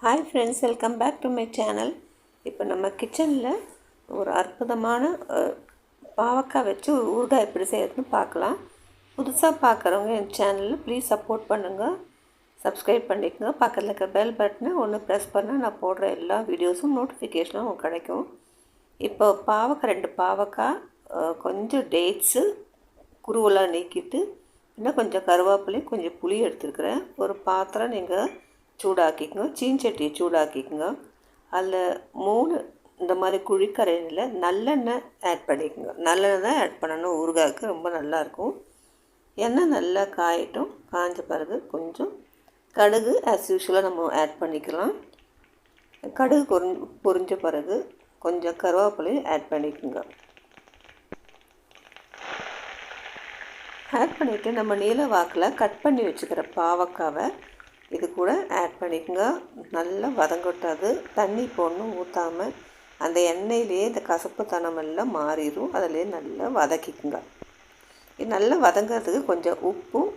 Hi friends, welcome back to my channel. இப்போ நம்ம கிச்சனில் ஒரு அற்புதமான பாவக்காய் வச்சு ஒரு ஊறுகாய் எப்படி செய்யறதுன்னு பார்க்கலாம். புதுசாக பார்க்குறவங்க என் சேனலில் ப்ளீஸ் சப்போர்ட் பண்ணுங்கள், சப்ஸ்கிரைப் பண்ணிக்கோங்க. பக்கத்தில் இருக்க பெல் பட்டனை ஒன்று ப்ரெஸ் பண்ணால் நான் போடுற எல்லா வீடியோஸும் நோட்டிஃபிகேஷனும் உங்களுக்கு கிடைக்கும். இப்போ ரெண்டு பாவக்காய், கொஞ்சம் டேட்ஸு குருவெல்லாம் நீக்கிட்டு, இன்னும் கொஞ்சம் கருவேப்பிலையும் கொஞ்சம் புளி எடுத்துருக்குறேன். ஒரு பாத்திரம் நீங்கள் சூடாக்கிக்கோங்க, சீன்சட்டியை சூடாக்கிக்கோங்க. அதில் 3 இந்த மாதிரி குழிக்கரையில் நல்லெண்ணெய் ஆட் பண்ணிக்கோங்க. நல்லெண்ணெய் தான் ஆட் பண்ணணும், ஊறுகாய்க்கு ரொம்ப நல்லாயிருக்கும். எண்ணெய் நல்லா காயட்டும். காய்ஞ்ச பிறகு கொஞ்சம் கடுகு ஆஸ் யூஷுவலாக நம்ம ஆட் பண்ணிக்கலாம். கடுகு பொரிஞ்ச பிறகு கொஞ்சம் கருவேப்பிலையும் ஆட் பண்ணிக்கோங்க. ஆட் பண்ணிவிட்டு நம்ம நீல வாக்கில் கட் பண்ணி வச்சுக்கிற பாவக்காவை இது கூட ஆட் பண்ணிக்கோங்க. நல்லா வதங்கட்டாது, தண்ணி போடணும் ஊற்றாமல். அந்த எண்ணெயிலேயே இந்த கசப்புத்தனம் எல்லாம் மாறிடும். அதிலே நல்லா வதக்கிக்குங்க. இது நல்லா வதங்கிறதுக்கு கொஞ்சம் உப்பும்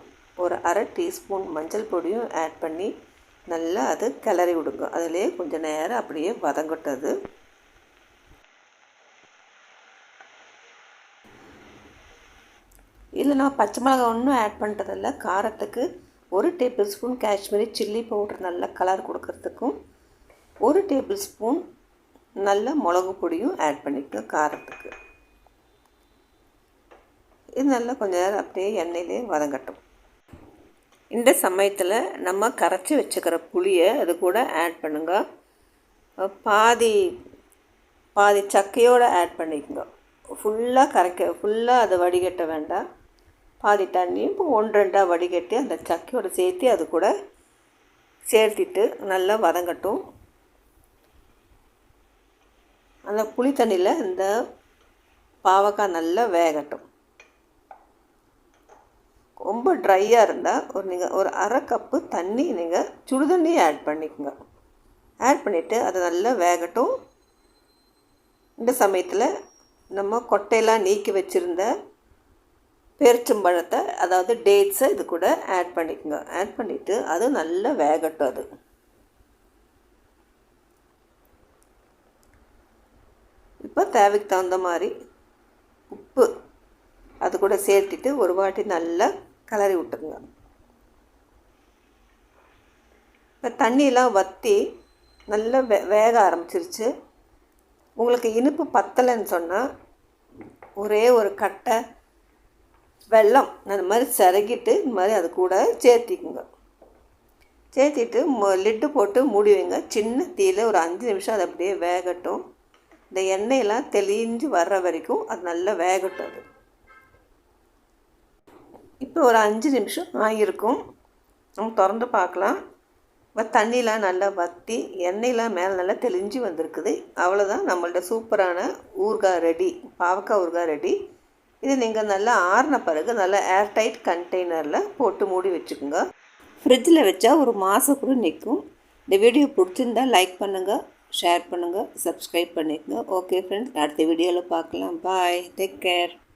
ஒரு அரை டீஸ்பூன் மஞ்சள் பொடியும் ஆட் பண்ணி நல்லா அது கிளறி விடுங்க. அதிலே கொஞ்சம் நேரம் அப்படியே வதங்கட்டது. இதில் நான் பச்சை மிளகாய் ஒன்றும் ஆட் பண்ணுறதில்ல. காரத்துக்கு 1 table spoon Kashmiri chilli powder நல்லா கலர் கொடுக்கறதுக்கும் 1 டேபிள் ஸ்பூன் நல்ல மிளகு பொடியும் ஆட் பண்ணிக்கோ காரத்துக்கு. இது நல்லா கொஞ்சம் நேரம் அப்படியே எண்ணெயிலே வதங்கட்டும். இந்த சமயத்தில் நம்ம கரைச்சி வச்சுக்கிற புளியை அது கூட ஆட் பண்ணுங்க. பாதி சக்கையோடு ஆட் பண்ணிக்கோங்க. ஃபுல்லாக அதை வடிகட்ட வேண்டாம். பாதி தண்ணியும் இப்போ 1-2 வடிகட்டி அந்த சக்கையோடு சேர்த்து அது கூட சேர்த்திட்டு நல்லா வதங்கட்டும். அந்த புளி தண்ணியில் இந்த பாவக்காய் நல்லா வேகட்டும். ரொம்ப ட்ரையாக இருந்தால் நீங்கள் ஒரு அரை கப்பு தண்ணி நீங்கள் சுடுதண்ணி ஆட் பண்ணிக்கோங்க. ஆட் பண்ணிவிட்டு அதை நல்லா வேகட்டும். இந்த சமயத்தில் நம்ம கொட்டையெல்லாம் நீக்கி வச்சுருந்த பேரிச்சம்பழத்தை, அதாவது டேட்ஸை இது கூட ஆட் பண்ணிக்கோங்க. ஆட் பண்ணிவிட்டு அது நல்லா வேகட்டும். அது இப்போ தேவைக்கு தகுந்த மாதிரி உப்பு அது கூட சேர்த்துட்டு ஒரு வாட்டி நல்லா கிளறி விட்டுருங்க. இப்போ தண்ணியெலாம் வற்றி நல்லா வேக ஆரம்பிச்சிருச்சு. உங்களுக்கு இனிப்பு பத்தலைன்னு சொன்னால் ஒரே ஒரு கட்டை வெல்லம் அந்த மாதிரி சிறகிட்டு இந்த மாதிரி அது கூட சேர்த்திக்குங்க. சேர்த்திட்டு லிட்டு போட்டு மூடி வைங்க. சின்ன தீயில் ஒரு 5 நிமிஷம் அது அப்படியே வேகட்டும். இந்த எண்ணெயெல்லாம் தெளிஞ்சு வர்ற வரைக்கும் அது நல்லா வேகட்டும். அது இப்போ ஒரு 5 நிமிஷம் ஆகியிருக்கும். நம்ம திறந்து பார்க்கலாம். தண்ணியெலாம் நல்லா வற்றி எண்ணெயெலாம் மேலே நல்லா தெளிஞ்சு வந்திருக்குது. அவ்வளோதான், நம்மள்ட்ட சூப்பரான ஊறுகாய் ரெடி, பாவக்காய் ஊறுகாய் ரெடி. இது நீங்கள் நல்லா ஆறின பிறகு நல்லா ஏர்டைட் கண்டெய்னரில் போட்டு மூடி வச்சுக்கோங்க. ஃப்ரிட்ஜில் வச்சா ஒரு மாதம் கூட நிற்கும். இந்த வீடியோ பிடிச்சிருந்தால் லைக் பண்ணுங்கள், ஷேர் பண்ணுங்கள், சப்ஸ்கிரைப் பண்ணிக்கோங்க. ஓகே ஃப்ரெண்ட்ஸ், அடுத்த வீடியோவில் பார்க்கலாம். பாய், டேக் கேர்.